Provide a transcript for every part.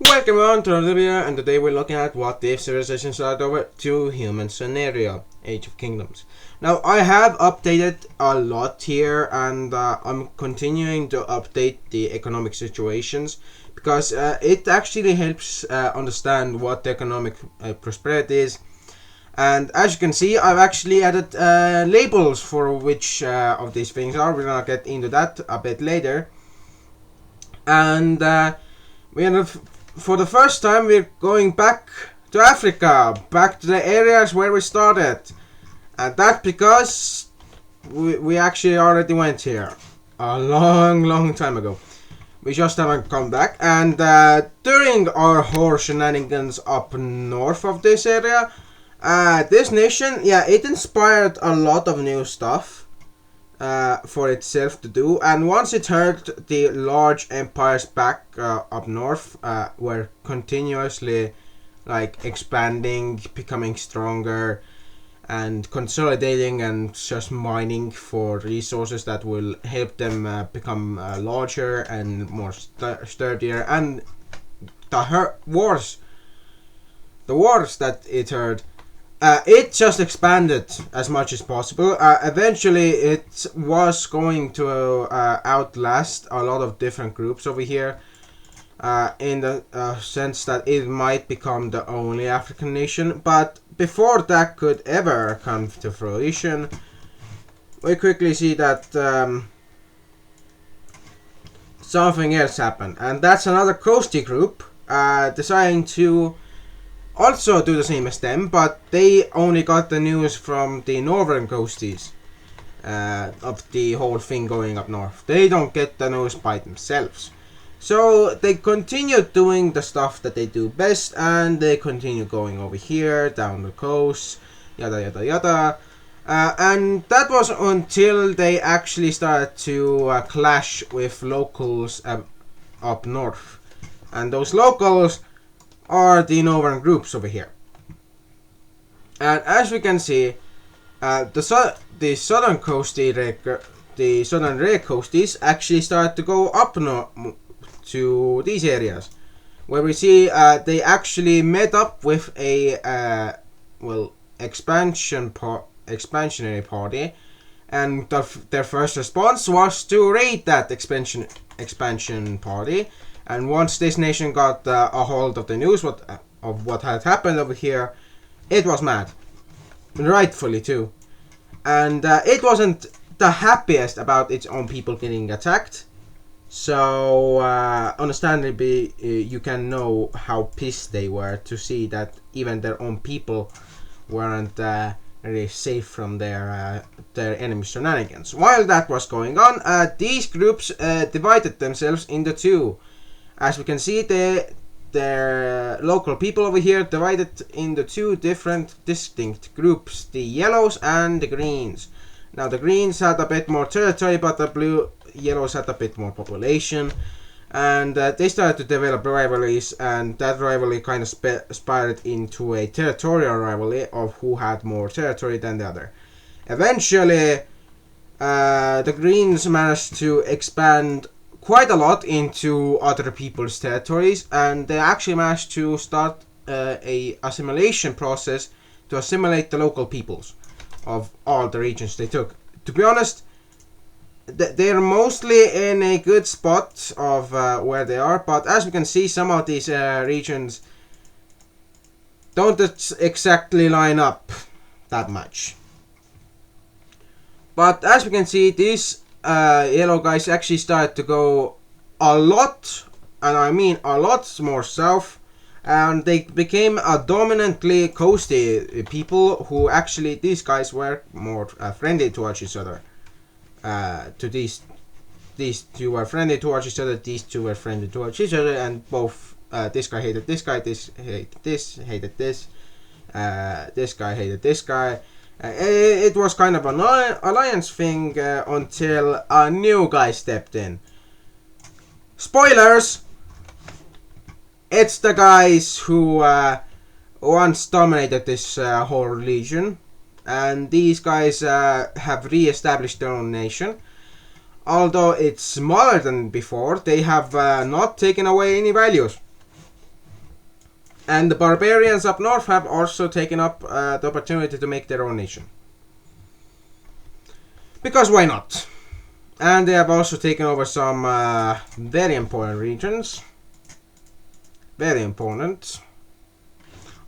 Welcome on to another video, and today we're looking at what if civilization started over to human scenario, Age of Kingdoms. Now I have updated a lot here, and I'm continuing to update the economic situations because it actually helps understand what the economic prosperity is. And as you can see, I've actually added labels for which of these things are. We're gonna get into that a bit later. And for the first time, we're going back to Africa, back to the areas where we started. And that's because we actually already went here a long time ago. We just haven't come back. And during our horse shenanigans up north of this area, this nation, it inspired a lot of new stuff for itself to do. And once it heard the large empires back up north were continuously expanding, becoming stronger, and consolidating and just mining for resources that will help them become larger and more sturdier. And the wars that it heard, it just expanded as much as possible. Eventually, it was going to outlast a lot of different groups over here, in the sense that it might become the only African nation. But before that could ever come to fruition, we quickly see that something else happened, and that's another coasty group deciding to also do the same as them, but they only got the news from the northern coasties of the whole thing going up north. They don't get the news by themselves. So they continue doing the stuff that they do best, and they continue going over here, down the coast, yada yada yada. And that was until they actually started to clash with locals up north. And those locals are the northern groups over here. And as we can see, the southern coasties, the southern red coasties actually start to go up north to these areas, where we see they actually met up with a expansionary party, and their first response was to raid that expansion party. And once this nation got a hold of the news of what had happened over here, it was mad, rightfully too. And it wasn't the happiest about its own people getting attacked. So understandably, you can know how pissed they were to see that even their own people weren't really safe from their enemy shenanigans. While that was going on, these groups divided themselves into two. As we can see, their local people over here divided into two different distinct groups, the yellows and the greens. Now the greens had a bit more territory, but the yellows had a bit more population, and they started to develop rivalries, and that rivalry kind of spiraled into a territorial rivalry of who had more territory than the other. Eventually, the greens managed to expand quite a lot into other people's territories, and they actually managed to start a assimilation process to assimilate the local peoples of all the regions they took. To be honest, they're mostly in a good spot of where they are, but as we can see, some of these regions don't exactly line up that much. But as we can see, these yellow guys actually started to go a lot, and I mean a lot more south, and they became a dominantly coasty people who actually, these guys were more friendly towards each other. These two were friendly towards each other, these two were friendly towards each other, and both this guy hated this guy, this hated this, this guy hated this guy. It was kind of an alliance thing until a new guy stepped in. Spoilers! It's the guys who once dominated this whole region, and these guys have re-established their own nation. Although it's smaller than before, they have not taken away any values. And the barbarians up north have also taken up the opportunity to make their own nation. Because why not? And they have also taken over some very important regions. Very important.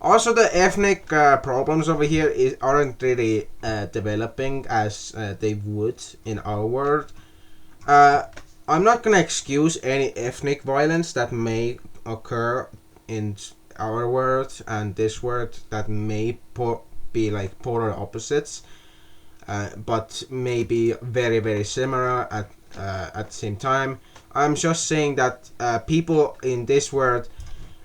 Also, the ethnic problems over here aren't really developing as they would in our world. I'm not gonna excuse any ethnic violence that may occur in our world and this world that may be like polar opposites, but maybe very similar at the same time. I'm just saying that people in this world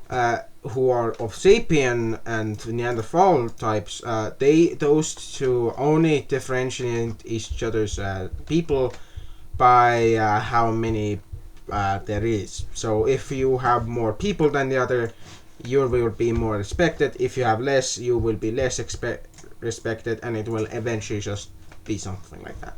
who are of sapien and Neanderthal types, those two only differentiate each other's people by how many there is. So if you have more people than the other, you will be more respected. If you have less, you will be less respected, and it will eventually just be something like that.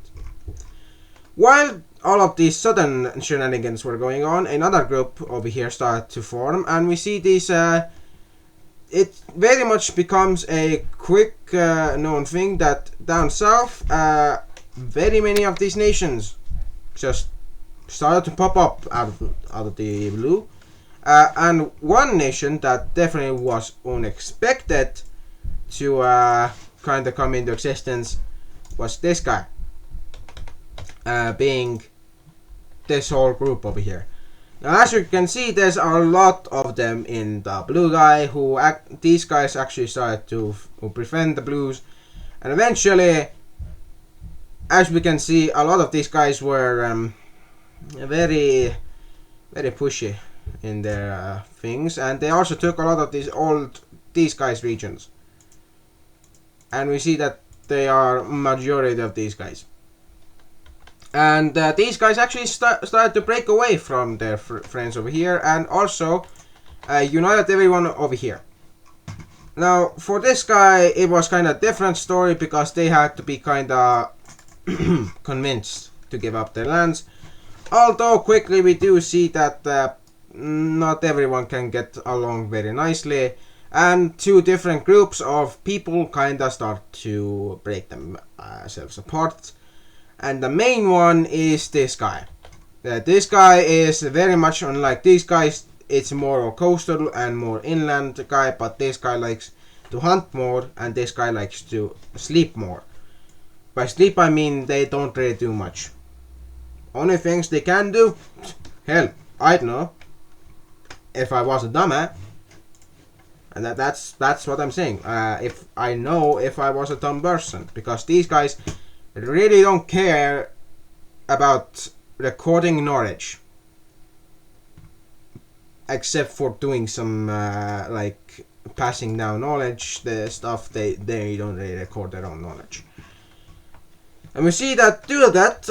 While all of these sudden shenanigans were going on, another group over here started to form, and we see these. It very much becomes a quick known thing that down south, very many of these nations just started to pop up out of the blue. And one nation that definitely was unexpected to kind of come into existence was this guy, being this whole group over here. Now, as you can see, there's a lot of them in the blue guy. These guys actually started to befriend the blues, and eventually, as we can see, a lot of these guys were very pushy in their things, and they also took a lot of these guys' regions, and we see that they are majority of these guys. And these guys actually started to break away from their friends over here, and also united everyone over here. Now, for this guy, it was kind of different story because they had to be kind of convinced to give up their lands. Although quickly we do see that not everyone can get along very nicely, and two different groups of people kind of start to break themselves apart. And the main one is this guy. This guy is very much unlike these guys. It's more a coastal and more inland guy, but this guy likes to hunt more, and this guy likes to sleep more. By sleep I mean they don't really do much. Only things they can do, hell, I don't know. If I was a dumbass, and that's what I'm saying. If I was a dumb person, because these guys really don't care about recording knowledge, except for doing some like passing down knowledge. The stuff they don't really record their own knowledge. And we see that due to that,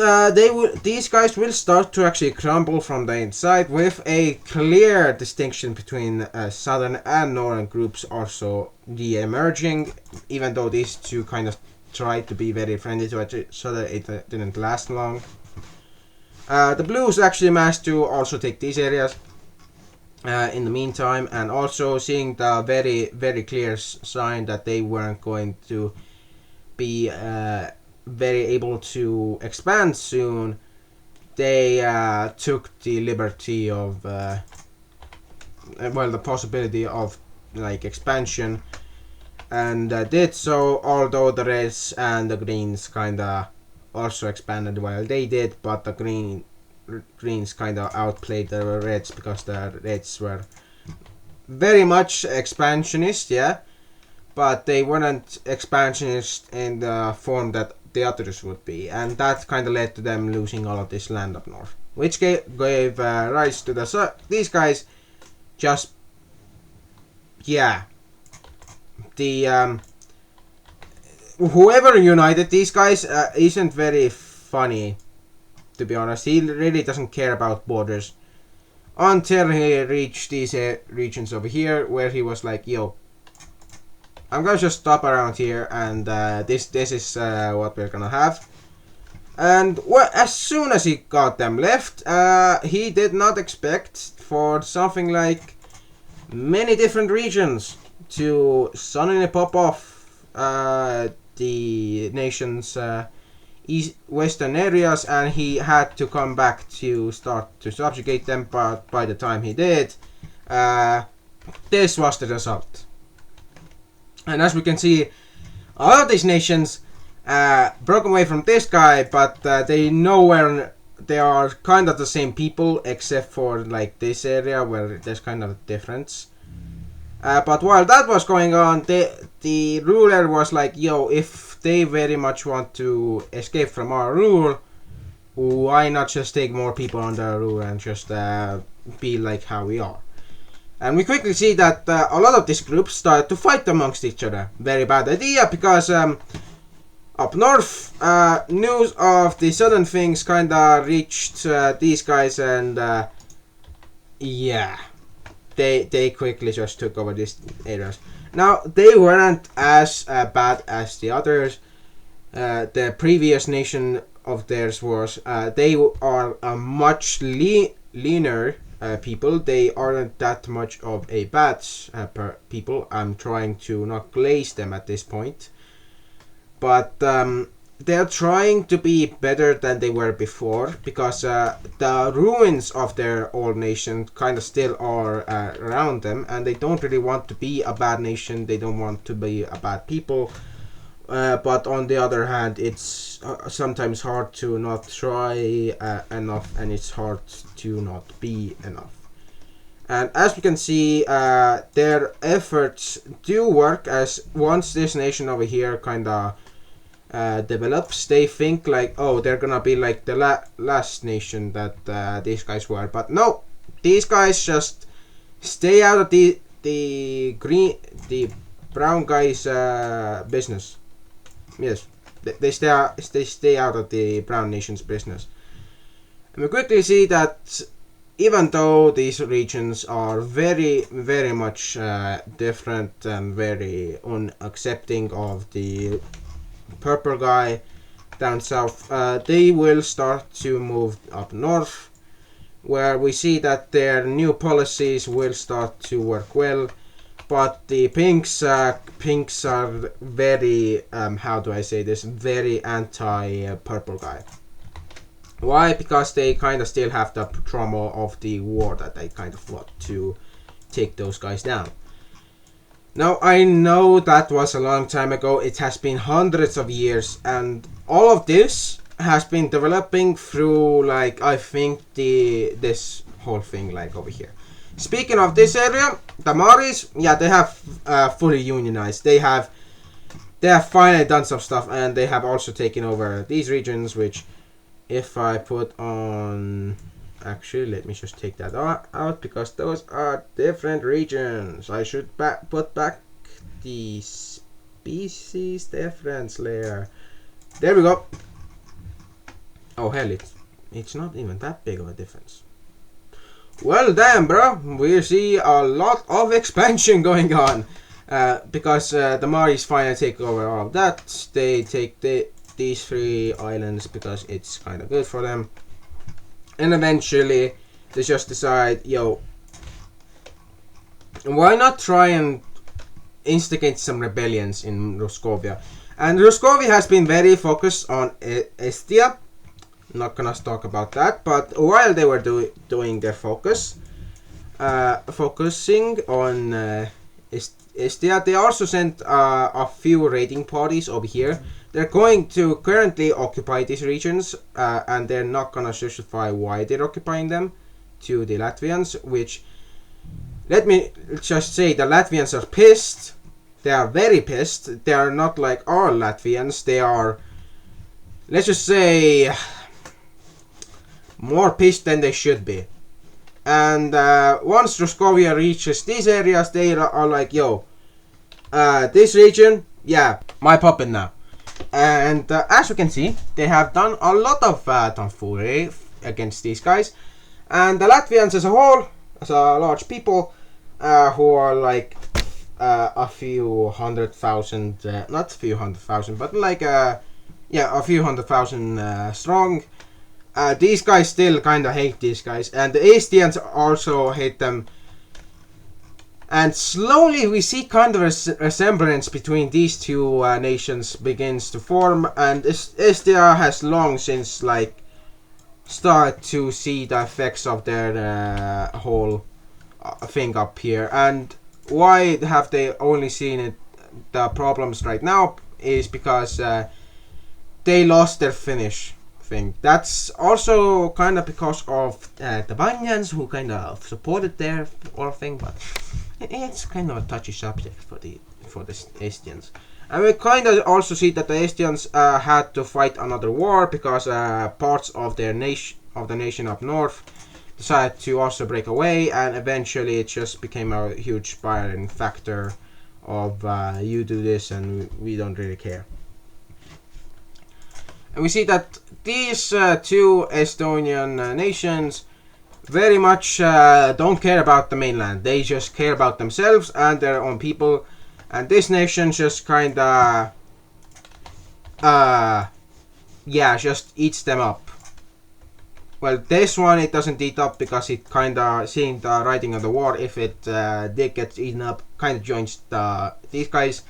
these guys will start to actually crumble from the inside, with a clear distinction between southern and northern groups also de-emerging, even though these two kind of tried to be very friendly to each other. It didn't last long. The blues actually managed to also take these areas in the meantime, and also seeing the very clear sign that they weren't going to be very able to expand soon, they took the liberty of the possibility of like expansion, and did so, although the reds and the greens kinda also expanded while they did, but the greens kinda outplayed the reds because the reds were very much expansionist, yeah, but they weren't expansionist in the form that the others would be, and that kind of led to them losing all of this land up north, which gave rise to these guys just, yeah, the whoever united these guys isn't very funny, to be honest. He really doesn't care about borders until he reached these regions over here, where he was like, yo, I'm gonna just stop around here, and this is what we're gonna have. And as soon as he got them left, he did not expect for something like many different regions to suddenly pop off the nation's western areas, and he had to come back to start to subjugate them, but by the time he did, this was the result. And as we can see, a lot of these nations broke away from this guy, but they are kind of the same people, except for like this area where there's kind of a difference. But while that was going on, the ruler was like, yo, if they very much want to escape from our rule, why not just take more people under our rule and just be like how we are? And we quickly see that a lot of these groups started to fight amongst each other. Very bad idea, because up north, news of the southern things kinda reached these guys, and yeah, they quickly just took over these areas. Now, they weren't as bad as the others. The previous nation of theirs was, they are a much leaner people. They aren't that much of a bad people. I'm trying to not glaze them at this point. But they're trying to be better than they were before, because the ruins of their old nation kind of still are around them, and they don't really want to be a bad nation. They don't want to be a bad people. But on the other hand, it's sometimes hard to not try enough, and it's hard to not be enough. And as we can see, their efforts do work, as once this nation over here kind of develops, they think like, oh, they're gonna be like the last nation that these guys were. But no, these guys just stay out of the brown guys' business. Yes, they stay out of the brown nation's business. And we quickly see that even though these regions are very, very much different and very unaccepting of the purple guy down south, they will start to move up north, where we see that their new policies will start to work well. But the pinks are very, how do I say this, very anti-purple guy. Why? Because they kind of still have the trauma of the war, that they kind of want to take those guys down. Now, I know that was a long time ago. It has been hundreds of years, and all of this has been developing through, like, I think this whole thing, like, over here. Speaking of this area, the Maoris, yeah, they have fully unionized. They have finally done some stuff, and they have also taken over these regions, which, if I put on... Actually, let me just take that out, because those are different regions. I should put back the species difference layer. There we go. Oh, hell, it's not even that big of a difference. Well, damn, bro, we see a lot of expansion going on, because the Maoris finally take over all of that. They take these 3 islands because it's kind of good for them, and eventually they just decide, yo, why not try and instigate some rebellions in Ruscovia? And Ruscovia has been very focused on Estia. Not gonna talk about that, but while they were doing their focusing on Estia, they also sent a few raiding parties over here. They're going to currently occupy these regions, and they're not gonna justify why they're occupying them to the Latvians, which, let me just say, the Latvians are pissed. They are very pissed. They are not like all Latvians. They are, let's just say, more pissed than they should be. And once Ruscovia reaches these areas, they are like, yo, this region, yeah, my puppet now. And as you can see, they have done a lot of tomfoolery against these guys. And the Latvians as a whole, as a large people, who are like a few 100,000, not a few 100,000, but like, yeah, a few 100,000 strong. These guys still kind of hate these guys, and the Estians also hate them. And slowly we see kind of a resemblance between these two nations begins to form, and Estia has long since like started to see the effects of their whole thing up here. And why have they only seen it, the problems right now, is because they lost their Finnish thing. That's also kind of because of the Banyans, who kind of supported their whole thing, but it's kind of a touchy subject for the Estians. And we kind of also see that the Estians had to fight another war because parts of their nation up north decided to also break away, and eventually it just became a huge spiraling factor of you do this and we don't really care. And we see that these two Estonian nations very much don't care about the mainland. They just care about themselves and their own people. And this nation just kinda just eats them up. Well, this one it doesn't eat up because it kinda, seeing the writing of the war, if it did get eaten up, kinda joins these guys,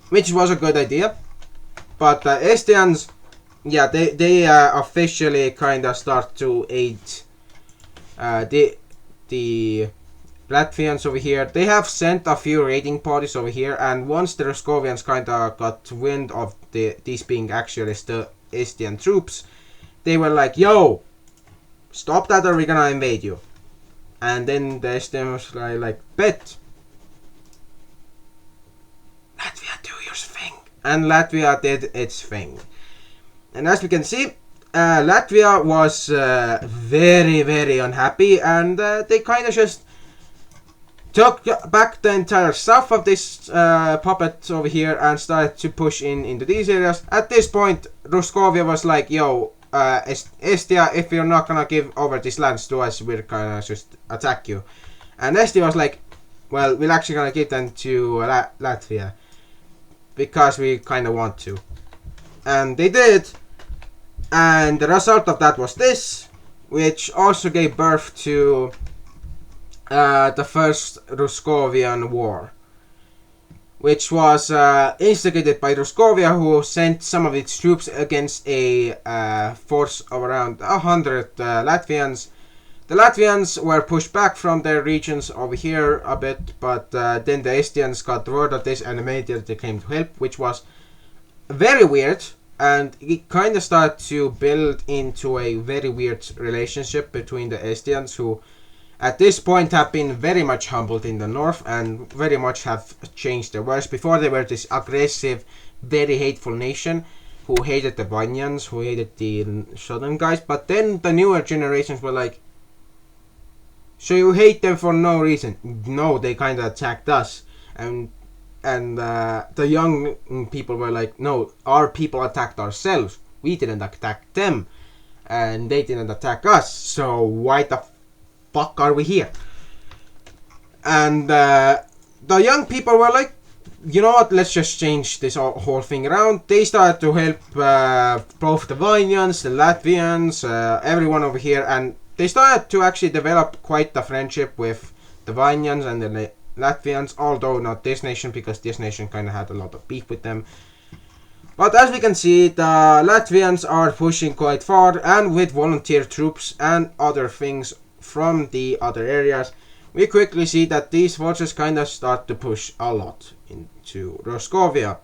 which was a good idea. But Estians, yeah, they officially kinda start to aid the Latvians over here. They have sent a few raiding parties over here, and once the Roscovians kinda got wind of these being actually the Estian troops, they were like, yo, stop that or we're gonna invade you. And then the Estians were like, bet. Latvia, do your thing. And Latvia did its thing. And as we can see, Latvia was very, very unhappy, and they kind of just took back the entire south of this puppet over here and started to push into these areas. At this point, Ruskovia was like, yo, Estia, if you're not gonna give over these lands to us, we're gonna just attack you. And Estia was like, well, we're actually gonna give them to Latvia because we kind of want to. And they did. And the result of that was this, which also gave birth to the first Ruskovian War, which was instigated by Ruskovia, who sent some of its troops against a force of around 100 Latvians. The Latvians were pushed back from their regions over here a bit, but then the Estians got word of this and immediately came to help, which was very weird. And it kind of started to build into a very weird relationship between the Estians, who at this point have been very much humbled in the north and very much have changed their ways. Before they were this aggressive, very hateful nation who hated the Vanyans, who hated the southern guys. But then the newer generations were like, so you hate them for no reason? No, they kind of attacked us. And the young people were like, no, our people attacked ourselves. We didn't attack them. And they didn't attack us. So why the fuck are we here? And the young people were like, you know what, let's just change this whole thing around. They started to help both the Vanyans, the Latvians, everyone over here. And they started to actually develop quite the friendship with the Vanyans and the Latvians, although not this nation, because this nation kind of had a lot of beef with them. But as we can see, the Latvians are pushing quite far, and with volunteer troops and other things from the other areas, we quickly see that these forces kind of start to push a lot into Roskovia.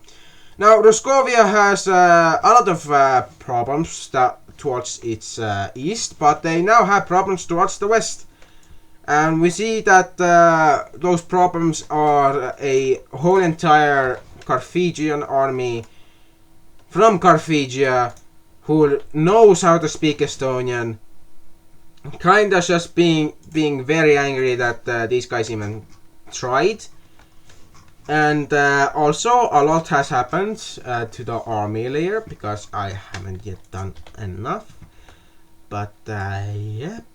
Now, Roskovia has a lot of problems towards its east, but they now have problems towards the west. And we see that those problems are a whole entire Carthaginian army from Carthagia who knows how to speak Estonian, kinda just being very angry that these guys even tried. And also a lot has happened to the army layer, because I haven't yet done enough. But yep.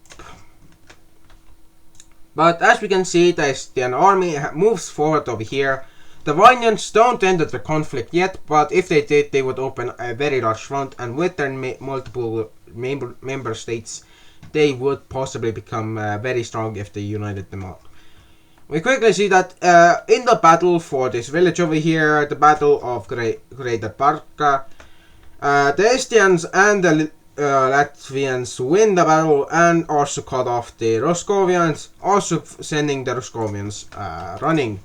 But as we can see, the Estian army moves forward over here. The Vanyans don't enter the conflict yet, but if they did, they would open a very large front, and with their multiple member states, they would possibly become very strong if they united them all. We quickly see that in the battle for this village over here, the battle of Greater Barka, the Estians and the Latvians win the battle and also cut off the Roscovians, also sending the Roscovians running,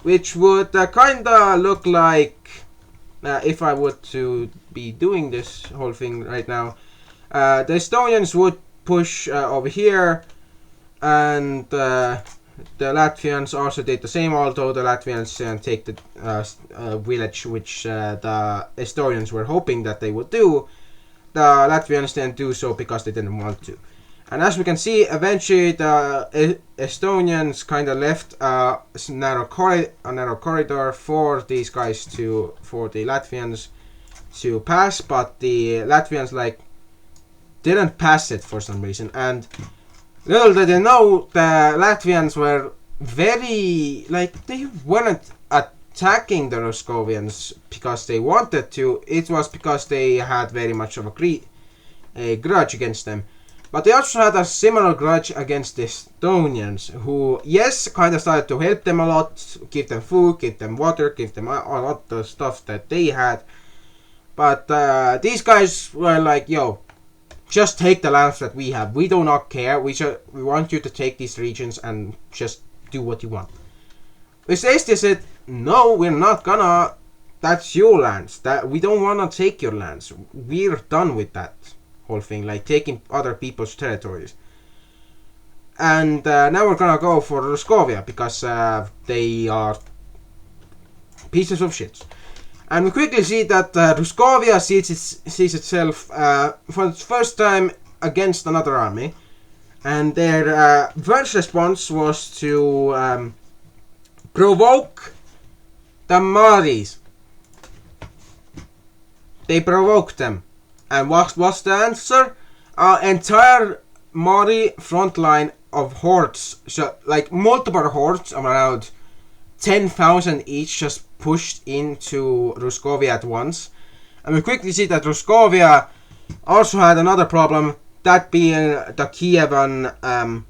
which would kinda look like, if I were to be doing this whole thing right now, the Estonians would push over here, and the Latvians also did the same, although the Latvians take the village which the Estonians were hoping that they would do. The Latvians didn't do so because they didn't want to. And as we can see, eventually the Estonians kind of left a narrow corridor for these guys for the Latvians to pass, but the Latvians didn't pass it for some reason. And little did they know, the Latvians were very, they weren't attacking the Roscovians because they wanted to. It was because they had very much of a grudge against them. But they also had a similar grudge against the Estonians, who, yes, kind of started to help them a lot, give them food, give them water, give them a lot of stuff that they had. But these guys were like, yo, just take the lands that we have. We do not care. We want you to take these regions and just do what you want. Which Estia said, no, we're not gonna. That's your lands. That we don't wanna take your lands. We're done with that whole thing, taking other people's territories. And now we're gonna go for Roscovia because they are pieces of shit. And we quickly see that Roscovia sees itself for the first time against another army. And their first response was to provoke the Maris. They provoked them. And what was the answer? Entire Mari front line of hordes, so multiple hordes of around 10,000 each, just pushed into Roscovia at once. And we quickly see that Roscovia also had another problem, that being the Kievan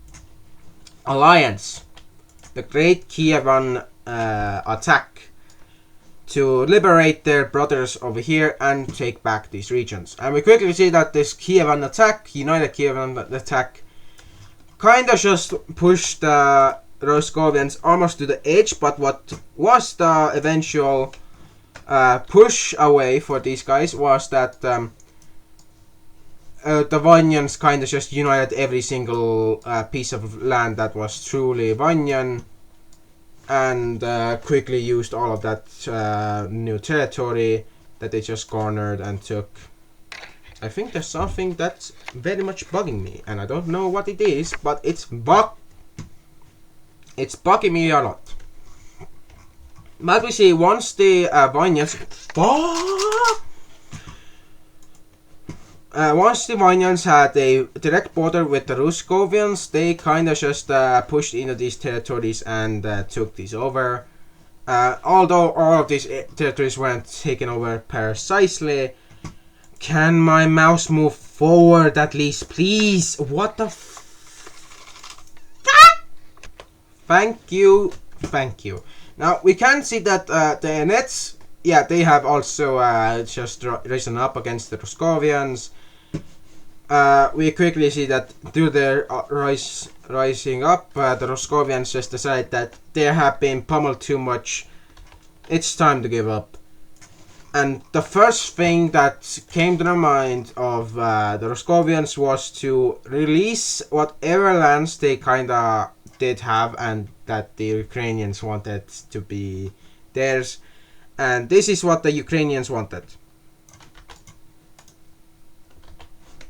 alliance, the Great Kievan attack to liberate their brothers over here and take back these regions. And we quickly see that this Kievan attack, United Kievan attack, kind of just pushed the Roscovians almost to the edge, but what was the eventual push away for these guys was that the Vanyans kind of just united every single piece of land that was truly Vanyan, and quickly used all of that new territory that they just garnered and took. I think there's something that's very much bugging me, and I don't know what it is, but it's bugging me a lot. But we see once the Vanyans once the Vanyans had a direct border with the Roscovians, they kind of just pushed into these territories and took these over. Although all of these territories weren't taken over precisely. Can my mouse move forward at least, please? What the Thank you. Now we can see that the Nets, they have also just risen up against the Roscovians. We quickly see that through their rising up, the Roscovians just decide that they have been pummeled too much. It's time to give up. And the first thing that came to the mind of the Roscovians was to release whatever lands they kinda did have and that the Ukrainians wanted to be theirs. And this is what the Ukrainians wanted.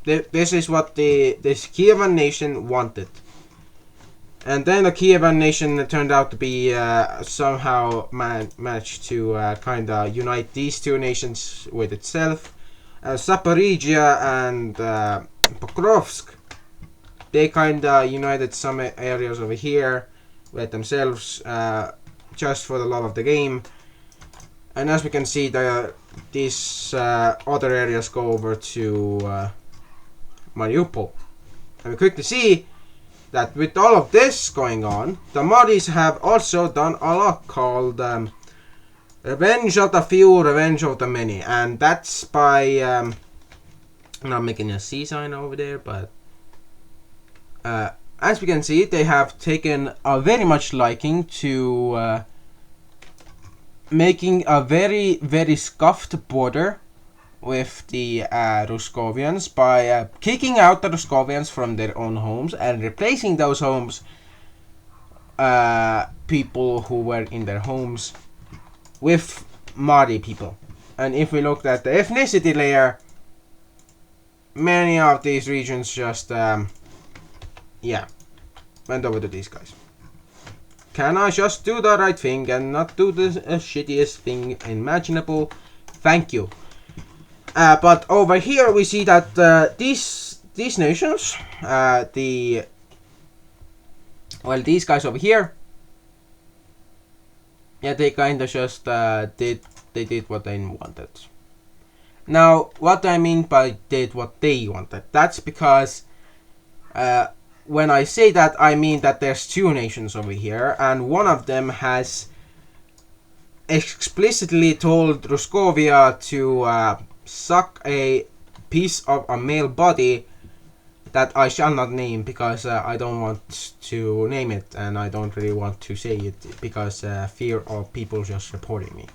This is what this Kievan nation wanted. And then the Kievan nation turned out to be somehow managed to kind of unite these two nations with itself. Zaporizhia and Pokrovsk, they kind of united some areas over here with themselves just for the love of the game. And as we can see, these other areas go over to Mariupol. And we quickly see that with all of this going on, the Mahdi's have also done a lot called Revenge of the Few, Revenge of the Many, and that's by I'm not making a C sign over there, but as we can see, they have taken a very much liking to making a very, very scuffed border with the Ruskovians by kicking out the Ruskovians from their own homes and replacing those homes, people who were in their homes, with Mahdi people. And if we looked at the ethnicity layer, many of these regions just, went over to these guys. Can I just do the right thing and not do the shittiest thing imaginable? Thank you. But over here we see that these nations, these guys over here, they kind of just did what they wanted. Now, what I mean by did what they wanted, that's because when I say that, I mean that there's two nations over here, and one of them has explicitly told Ruskovia to suck a piece of a male body that I shall not name because I don't want to name it, and I don't really want to say it because fear of people just reporting me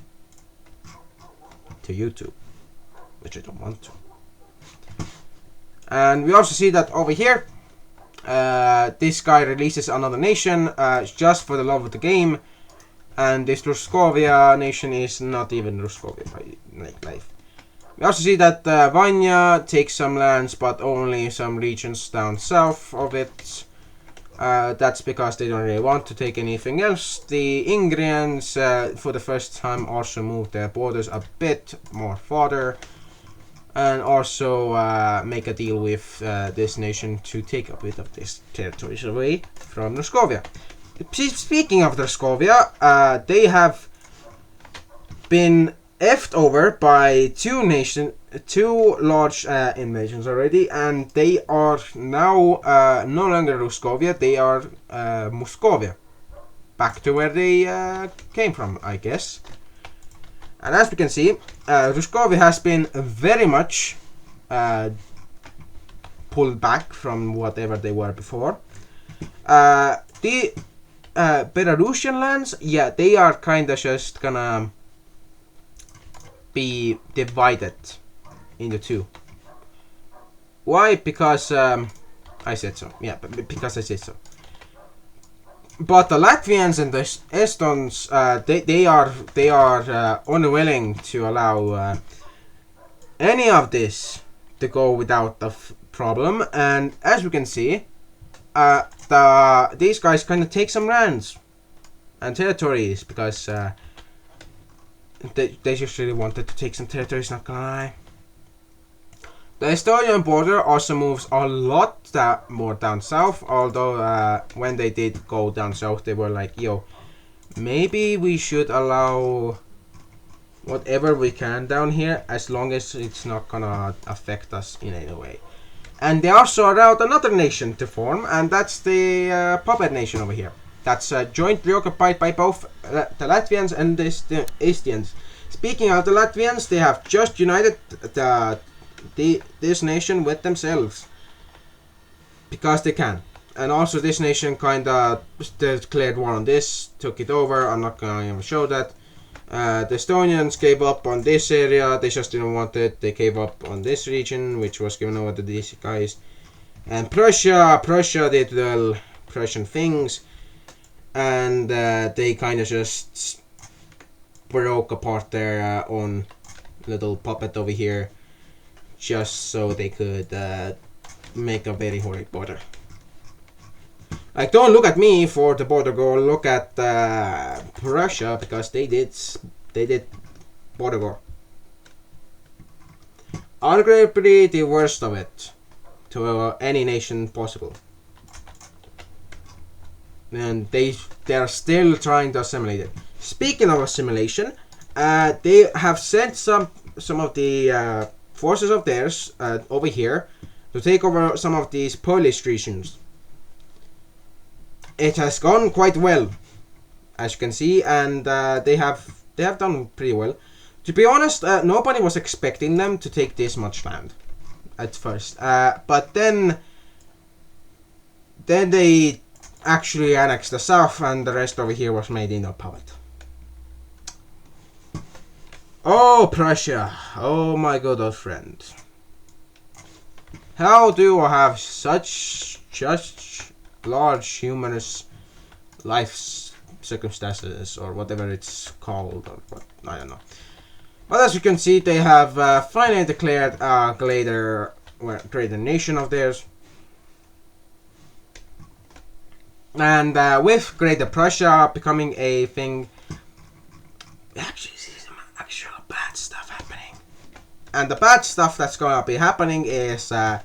to YouTube, which I don't want to. And we also see that over here, this guy releases another nation just for the love of the game, and this Ruskovia nation is not even Ruskovia by life. We also see that Vanya takes some lands, but only some regions down south of it. That's because they don't really want to take anything else. The Ingrians, for the first time, also moved their borders a bit more farther, and also make a deal with this nation to take a bit of this territories away from Ruskovia. Speaking of Ruskovia, they have been effed over by two large invasions already, and they are now no longer Ruskovia, they are Muscovia. Back to where they came from, I guess. And as we can see, Ruskovia has been very much pulled back from whatever they were before. The Belarusian lands, they are kinda just gonna be divided into two. Why? Because I said so. Because I said so. But the Latvians and the Estons, they are unwilling to allow any of this to go without a problem. And as we can see, these guys kind of take some lands and territories because they just really wanted to take some territories, not gonna lie. The Estonian border also moves a lot more down south, although when they did go down south, they were like, yo, maybe we should allow whatever we can down here, as long as it's not gonna affect us in any way. And they also allowed another nation to form, and that's the puppet nation over here. That's jointly occupied by both the Latvians and the Estians. Speaking of the Latvians, they have just united this nation with themselves because they can. And also this nation kinda declared war on this, took it over. I'm not gonna even show that. The Estonians gave up on this area, they just didn't want it. They gave up on this region, which was given over to these guys. And Prussia did well Prussian things, and they kind of just broke apart their own little puppet over here, just so they could make a very horrid border. Like, don't look at me for the border goal, look at Prussia, because they did border war. Arguably the worst of it to any nation possible. And they are still trying to assimilate it. Speaking of assimilation, they have sent some of the forces of theirs over here to take over some of these Polish regions. it has gone quite well, as you can see, and they have done pretty well. To be honest, nobody was expecting them to take this much land at first, but then they actually annexed the south, and the rest over here was made into a puppet. Oh, Prussia! Oh my good old friend. How do I have such large humorous life circumstances, or whatever it's called, or what, I don't know. But as you can see, they have finally declared a greater nation of theirs. And with Greater Prussia becoming a thing, we actually see some actual bad stuff happening. And the bad stuff that's going to be happening is the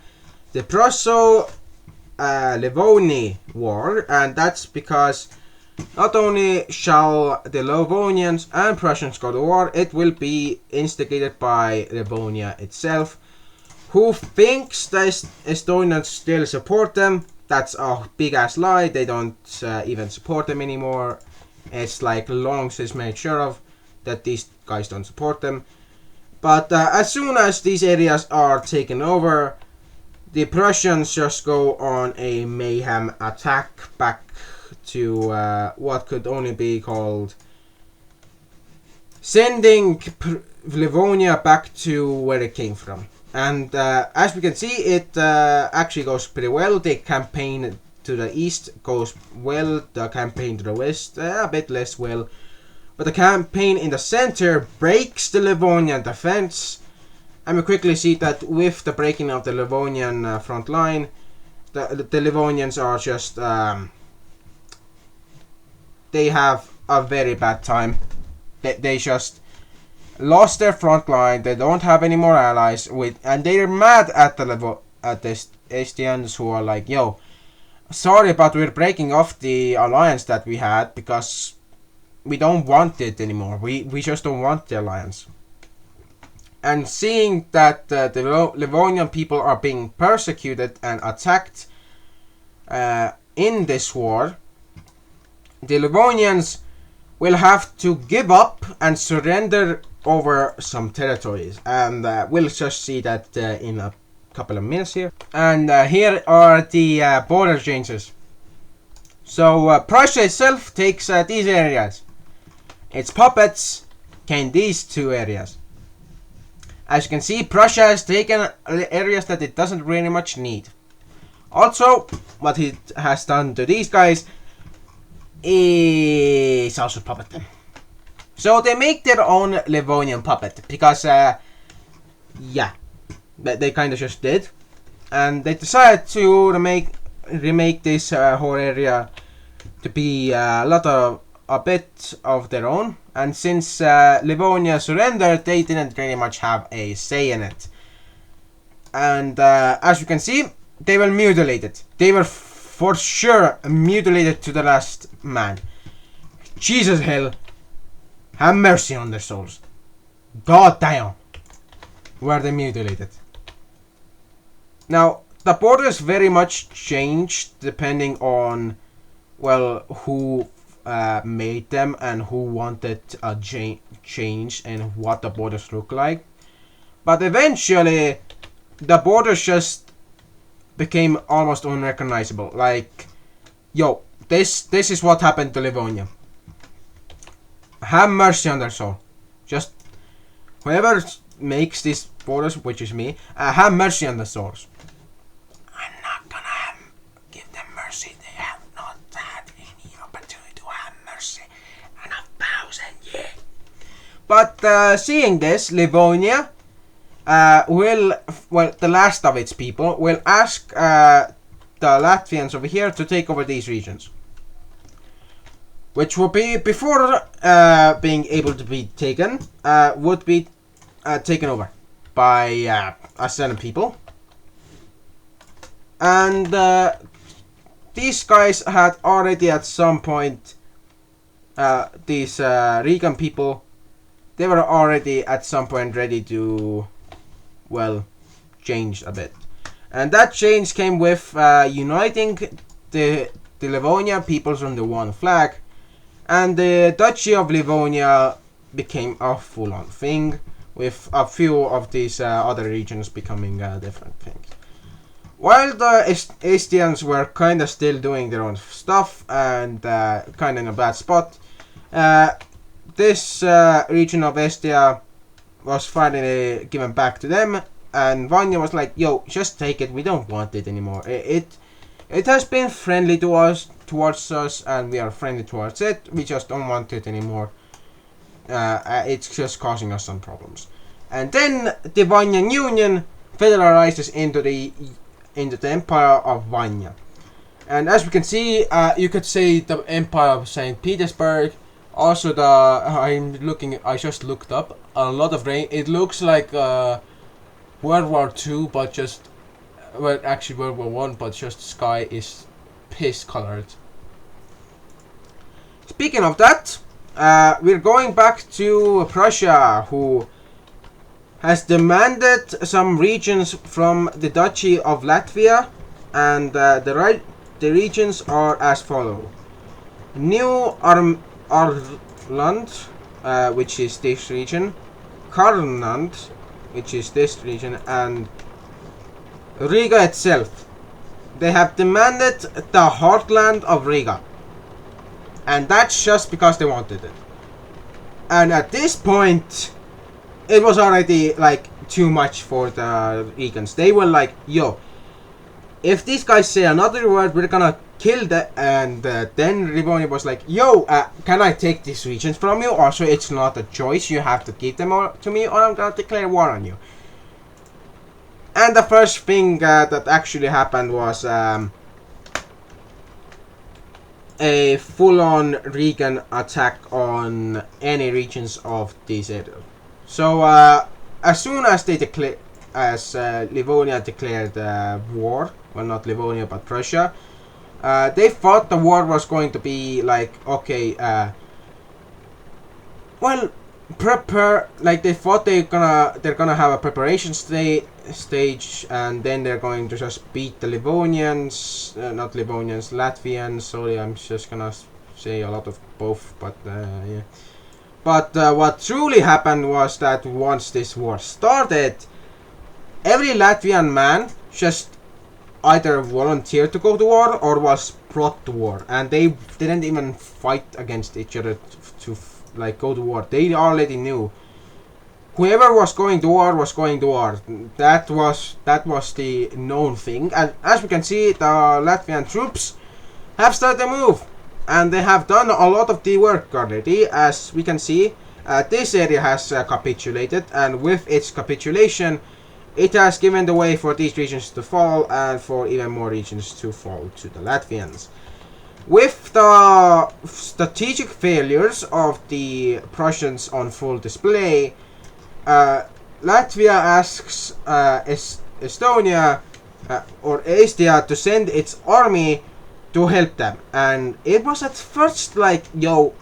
Prusso-Livoni War, and that's because not only shall the Livonians and Prussians go to war, it will be instigated by Livonia itself, who thinks the Estonians still support them. That's a big ass lie. They don't even support them anymore. It's like long since made sure of that these guys don't support them. But as soon as these areas are taken over, the Prussians just go on a mayhem attack back to what could only be called sending Livonia back to where it came from. And as we can see, it actually goes pretty well. The campaign to the east goes well, the campaign to the west a bit less well. But the campaign in the center breaks the Livonian defense. And we quickly see that with the breaking of the Livonian front line, the Livonians are just they have a very bad time. They just lost their front line. They don't have any more allies and they're mad at the Estians, who are like, yo, sorry, but we're breaking off the alliance that we had because we don't want it anymore. We just don't want the alliance. And seeing that the Livonian people are being persecuted and attacked in this war, the Livonians will have to give up and surrender over some territories. And we'll just see that in a couple of minutes here. And here are the border changes. So Prussia itself takes these areas. Its puppets gain these two areas. As you can see, Prussia has taken areas that it doesn't really much need. Also, what it has done to these guys is also puppet them. So they make their own Livonian puppet because, yeah, they kind of just did. And they decided to remake this whole area to be a bit of their own. And since Livonia surrendered, they didn't really much have a say in it. And as you can see, they were mutilated. They were for sure mutilated to the last man. Jesus hell. Have mercy on their souls. God damn. Were they mutilated. Now, the borders very much changed depending on, well, who made them and who wanted a change and what the borders look like. But eventually, the borders just became almost unrecognizable. Like, yo, this is what happened to Livonia. Have mercy on their soul. Just whoever makes these borders, which is me, have mercy on their souls. I'm not gonna give them mercy. They have not had any opportunity to have mercy in 1,000 years. But seeing this, Livonia will, well, the last of its people will ask the Latvians over here to take over these regions, which will be, before being able to be taken, would be taken over by a certain people. And these guys had already at some point, these Rigan people, they were already at some point ready to, well, change a bit. And that change came with uniting the the Livonia peoples under one flag, and the Duchy of Livonia became a full-on thing, with a few of these other regions becoming different things. While the Estians were kinda still doing their own stuff and kinda in a bad spot, this region of Estia was finally given back to them, and Vanya was like, yo, just take it, we don't want it anymore. It has been friendly to us, towards us, and we are friendly towards it, we just don't want it anymore. It's just causing us some problems. And then the Vanyan Union federalizes into the Empire of Vanya. And as we can see, you could say the Empire of St. Petersburg. Also, I just looked up a lot of rain. It looks like World War II, but just, well, actually World War One, but just the sky is piss colored. Speaking of that, we're going back to Prussia, who has demanded some regions from the Duchy of Latvia, and the regions are as follow: New Arland, which is this region, Karnand, which is this region, and Riga itself. They have demanded the heartland of Riga, and that's just because they wanted it. And at this point, it was already like too much for the Regans. They were like, yo, if these guys say another word, we're gonna kill them. And then Livonia was like, yo, can I take these regions from you? Also, it's not a choice, you have to give them all to me, or I'm gonna declare war on you. And the first thing that actually happened was a full-on Regan attack on any regions of this area. So as soon as Livonia declared war, well, not Livonia but Prussia, they thought the war was going to be like, okay, well, prepare, like they thought they're gonna have a preparation stage, and then they're going to just beat the Livonians, not Livonians, Latvians. Sorry, I'm just gonna say a lot of both, but yeah. But what truly happened was that once this war started, every Latvian man just either volunteered to go to war or was brought to war, and they didn't even fight against each other to like go to war. They already knew whoever was going to war was going to war. That was the known thing, and as we can see, the Latvian troops have started to move. And they have done a lot of the work already. As we can see, this area has capitulated, and with its capitulation, it has given the way for these regions to fall, and for even more regions to fall to the Latvians. With the strategic failures of the Prussians on full display, Latvia asks Estonia or Estia to send its army to help them, and it was at first like, yo,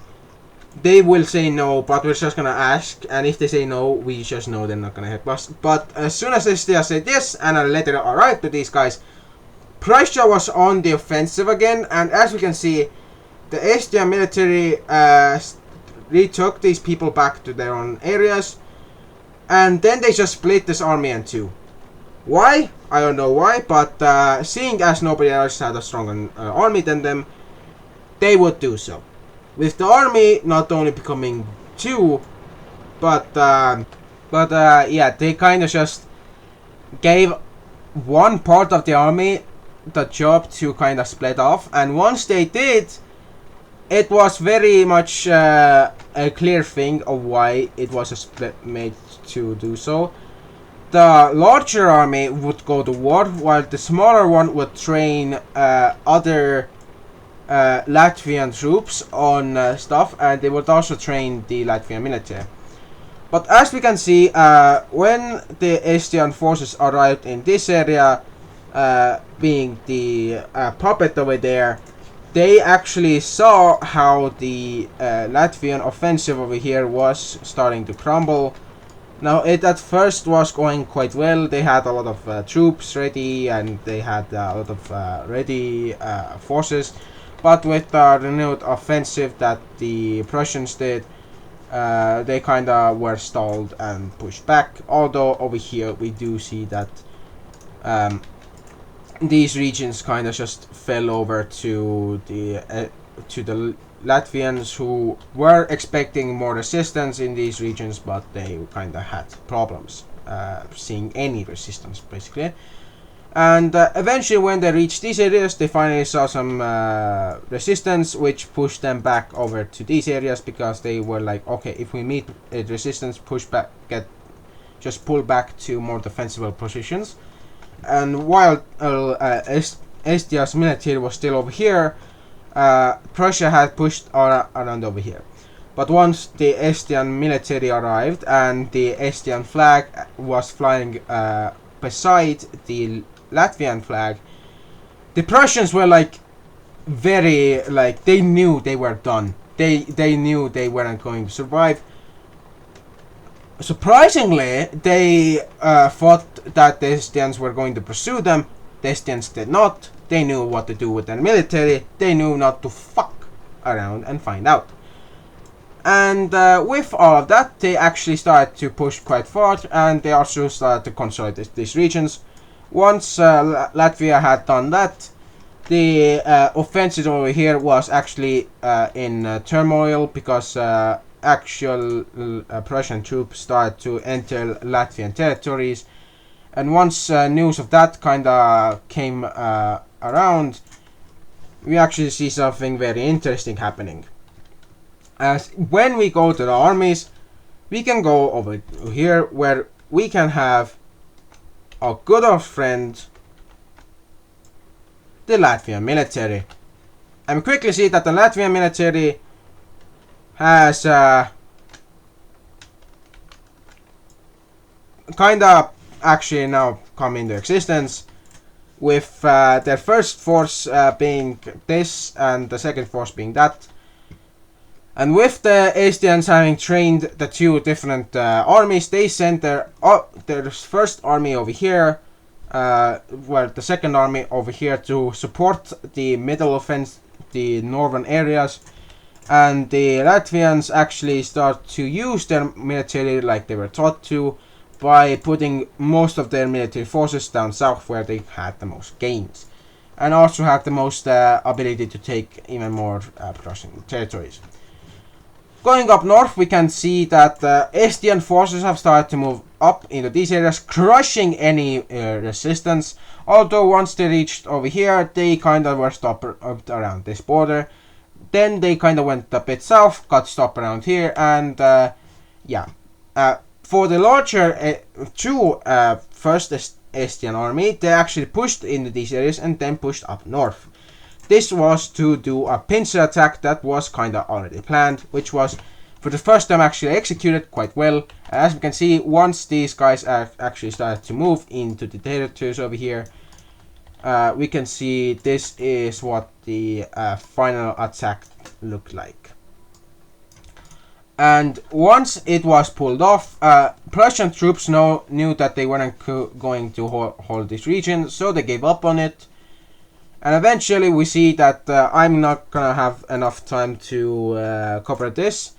they will say no, but we're just gonna ask, and if they say no, we just know they're not gonna help us. But as soon as Estia said yes, and a letter arrived to these guys, Prussia was on the offensive again, and as we can see, the Estia military retook these people back to their own areas, and then they just split this army in two. Why? I don't know why, but seeing as nobody else had a stronger army than them, they would do so. With the army not only becoming two, but yeah, they kind of just gave one part of the army the job to kind of split off, and once they did, it was very much a clear thing of why it was a split made to do so. The larger army would go to war, while the smaller one would train other Latvian troops on stuff, and they would also train the Latvian military. But as we can see, when the Estian forces arrived in this area, being the puppet over there, they actually saw how the Latvian offensive over here was starting to crumble. Now, it at first was going quite well. They had a lot of troops ready, and they had a lot of ready forces. but with the renewed offensive that the Prussians did, they kinda were stalled and pushed back. Although over here we do see that these regions kinda just fell over to the Latvians, who were expecting more resistance in these regions, but they kinda had problems seeing any resistance basically. And eventually, when they reached these areas, they finally saw some resistance, which pushed them back over to these areas, because they were like, okay, if we meet resistance, push back, just pull back to more defensible positions. And while Estia's military was still over here, Prussia had pushed around over here. But once the Estian military arrived and the Estian flag was flying beside the Latvian flag, the Prussians were like very, like, they knew they were done. They knew they weren't going to survive. Surprisingly, they thought that the Estians were going to pursue them. The Estians did not. They knew what to do with their military. They knew not to fuck around and find out. And with all of that, they actually started to push quite far, and they also started to consolidate these regions. Once Latvia had done that, the offensive over here was actually in turmoil, because actual Prussian troops started to enter Latvian territories. And once news of that kinda came around, we actually see something very interesting happening. As when we go to the armies, we can go over here where we can have our good old friend, the Latvian military. And we quickly see that the Latvian military has kinda actually now come into existence, with their first force being this and the second force being that. And with the Estians having trained the two different armies, they sent their first army over here, well, the second army over here to support the middle offense, the northern areas. And the Latvians actually start to use their military like they were taught to, by putting most of their military forces down south, where they had the most gains, and also had the most ability to take even more Prussian territories. Going up north, we can see that Estian forces have started to move up into these areas, crushing any resistance. Although once they reached over here, they kind of were stopped around this border. Then they kind of went a bit south, got stopped around here, and yeah. For the larger first Estian army, they actually pushed into these areas and then pushed up north. This was to do a pincer attack that was kinda already planned, which was for the first time actually executed quite well. As we can see, once these guys actually started to move into the territories over here, we can see this is what the final attack looked like. And once it was pulled off, Prussian troops knew that they weren't going to hold this region, so they gave up on it. And eventually we see that I'm not gonna have enough time to cover this.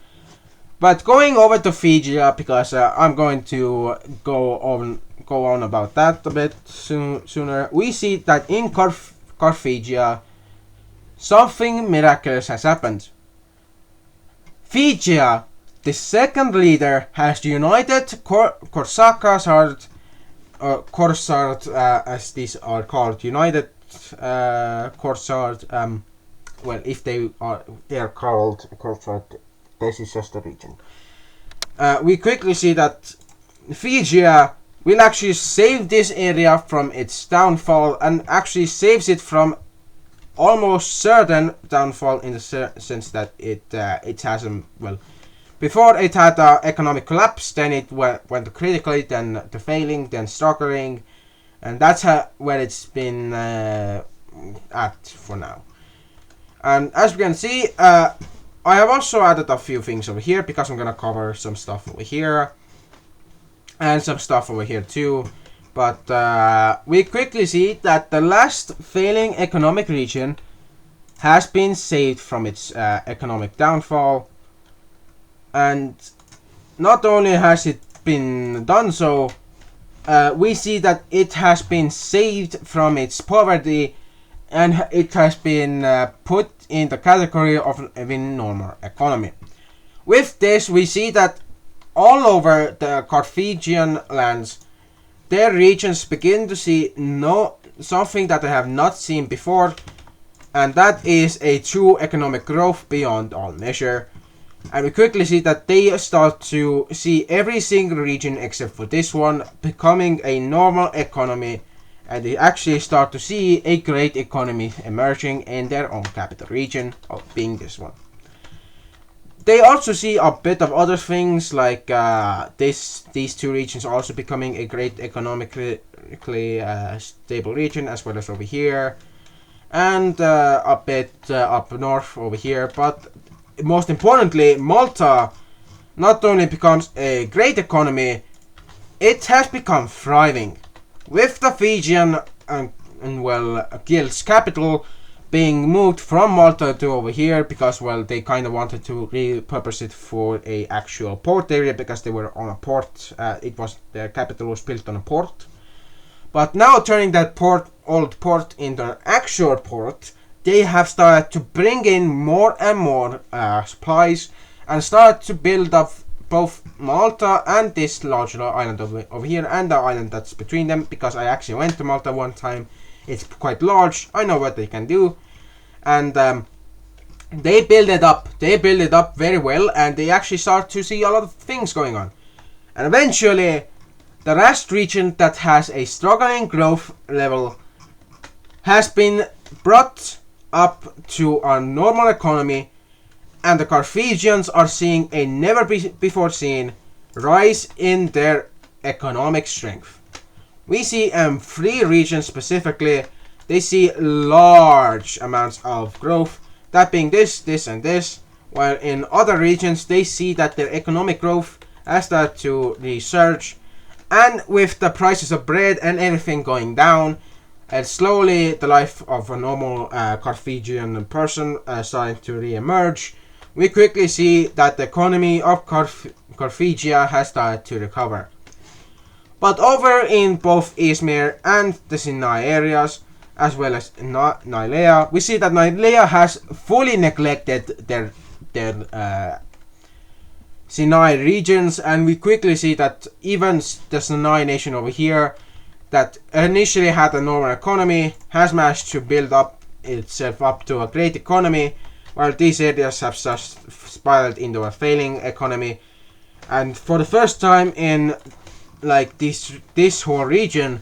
But going over to Figia, because I'm going to go on about that a bit sooner, we see that in Carthagia, something miraculous has happened. Figia, the second leader, has united Korsakars, Korsard, as these are called, united Korsard. Well, if they are called Korsard, this is just a region. We quickly see that Figia will actually save this area from its downfall, and actually saves it from almost certain downfall, in the sense that it has well, before it had an economic collapse, then it went critically, then to failing, then struggling, and that's where it's been at for now. And as we can see, I have also added a few things over here, because I'm gonna cover some stuff over here and some stuff over here too. But we quickly see that the last failing economic region has been saved from its economic downfall. And not only has it been done so, we see that it has been saved from its poverty, and it has been put in the category of a normal economy. With this, we see that all over the Carthaginian lands, their regions begin to see something that they have not seen before, and that is a true economic growth beyond all measure. And we quickly see that they start to see every single region except for this one becoming a normal economy, and they actually start to see a great economy emerging in their own capital region, of being this one. They also see a bit of other things, like these two regions also becoming a great economically stable region, as well as over here, and a bit up north over here. But most importantly, Malta not only becomes a great economy, it has become thriving, with the Fijian guild's capital being moved from Malta to over here, because, well, they kind of wanted to repurpose it for a actual port area, because they were on a port. Their capital was built on a port. But now, turning that old port into an actual port, they have started to bring in more and more supplies, and start to build up both Malta and this larger island over here, and the island that's between them, because I actually went to Malta one time. It's quite large. I know what they can do, and they build it up. They build it up very well, and they actually start to see a lot of things going on. And eventually, the last region that has a struggling growth level has been brought up to a normal economy, and the Carthaginians are seeing a never before seen rise in their economic strength. We see 3 regions specifically, they see large amounts of growth, that being this, and this, while in other regions they see that their economic growth has started to resurge, and with the prices of bread and everything going down, and slowly the life of a normal Carthaginian person starting to re-emerge, we quickly see that the economy of Carthagia has started to recover. But over in both Izmir and the Sinai areas, as well as Nylea, we see that Nylea has fully neglected their Sinai regions, and we quickly see that even the Sinai nation over here, that initially had a normal economy, has managed to build up itself up to a great economy, while these areas have just spiraled into a failing economy. And for the first time in like this whole region,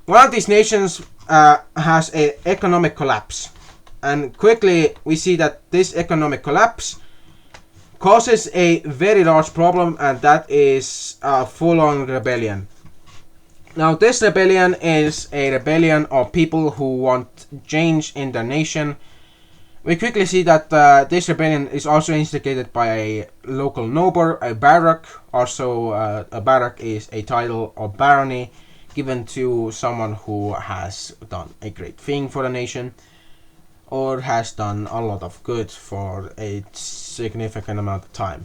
one of these nations has an economic collapse, and quickly we see that this economic collapse causes a very large problem, and that is a full-on rebellion. Now, this rebellion is a rebellion of people who want change in their nation. We quickly see that this rebellion is also instigated by a local noble, a barak. Also, a barak is a title of barony given to someone who has done a great thing for the nation, or has done a lot of good for a significant amount of time,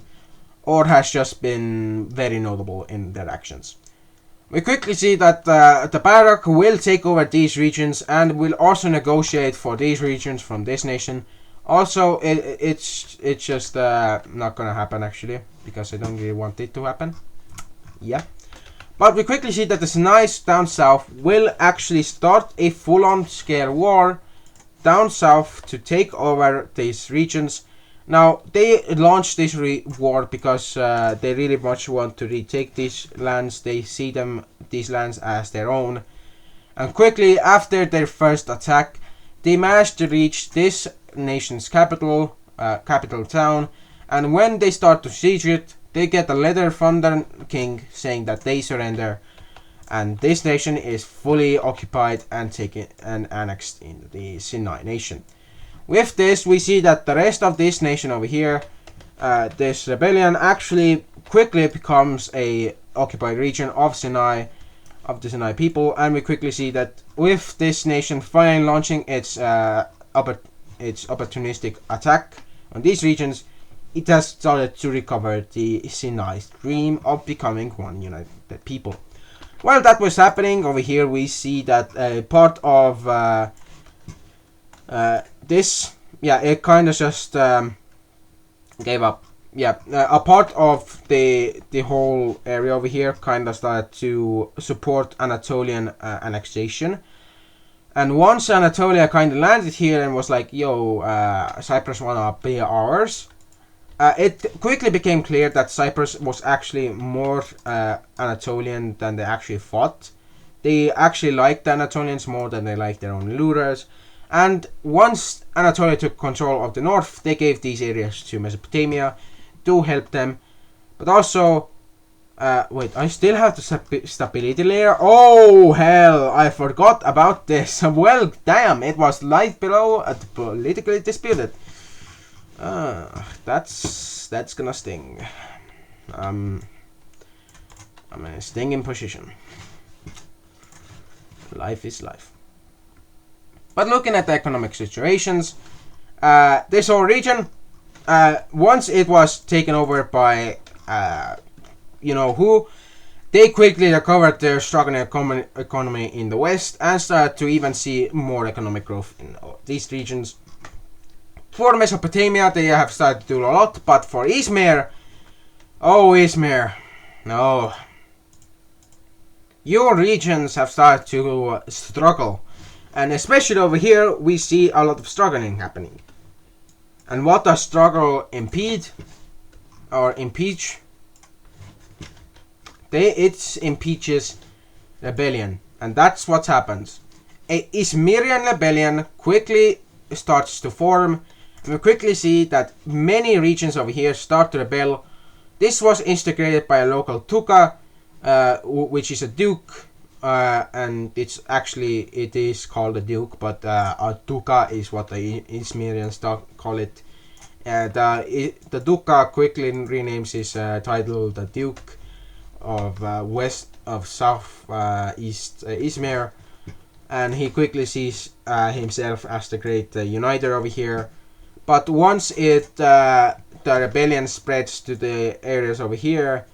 or has just been very notable in their actions. We quickly see that the Barak will take over these regions and will also negotiate for these regions from this nation. Also, it's just not gonna happen actually, because I don't really want it to happen. Yeah. But we quickly see that the Sinais down south will actually start a full-on scale war down south to take over these regions. Now, they launched this war because they really much want to retake these lands. They see these lands as their own. And quickly after their first attack, they managed to reach this nation's capital town. And when they start to siege it, they get a letter from the king saying that they surrender. And this nation is fully occupied and taken and annexed in the Sinai nation. With this, we see that the rest of this nation over here, this rebellion actually quickly becomes a occupied region of Sinai, of the Sinai people, and we quickly see that with this nation finally launching its its opportunistic attack on these regions, it has started to recover the Sinai's dream of becoming one united people. While that was happening, over here we see that part of this, it kind of just gave up. A part of the whole area over here kind of started to support Anatolian annexation. And once Anatolia kind of landed here and was like, yo, Cyprus wanna be ours, it quickly became clear that Cyprus was actually more Anatolian than they actually fought. They actually liked the Anatolians more than they liked their own rulers. And once Anatolia took control of the north, they gave these areas to Mesopotamia to help them. But also, wait, I still have the stability layer. Oh, hell, I forgot about this. Well, damn, it was light below politically disputed. That's gonna sting. I'm in a stinging position. Life is life. But looking at the economic situations, this whole region, once it was taken over by who, they quickly recovered their struggling economy in the west and started to even see more economic growth in these regions. For Mesopotamia, they have started to do a lot, but for Izmir, no. Your regions have started to struggle. And especially over here, we see a lot of struggling happening. And what does struggle impede? Or impeach? It impeaches rebellion. And that's what happens. A Izmirian rebellion quickly starts to form. And we quickly see that many regions over here start to rebel. This was instigated by a local Tuka, which is a duke. And it is called a duke, but a Tuka is what the Izmirians call it. The Duka quickly renames his title the Duke of South East Izmir, and he quickly sees himself as the great uniter over here. But once the rebellion spreads to the areas over here,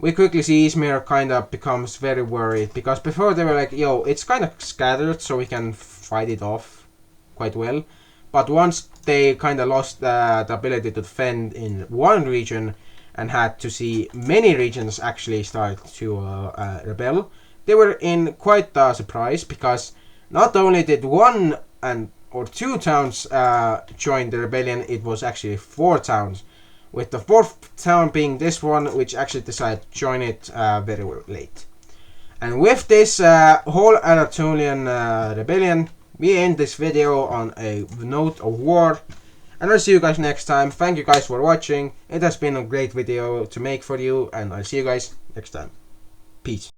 we quickly see Izmir kind of becomes very worried, because before they were like, yo, it's kind of scattered so we can fight it off quite well. But once they kind of lost the ability to defend in one region and had to see many regions actually start to rebel, they were in quite a surprise, because not only did one or two towns join the rebellion, it was actually 4 towns. With the 4th town being this one, which actually decided to join it very late. And with this whole Anatolian rebellion, we end this video on a note of war. And I'll see you guys next time. Thank you guys for watching. It has been a great video to make for you, and I'll see you guys next time. Peace.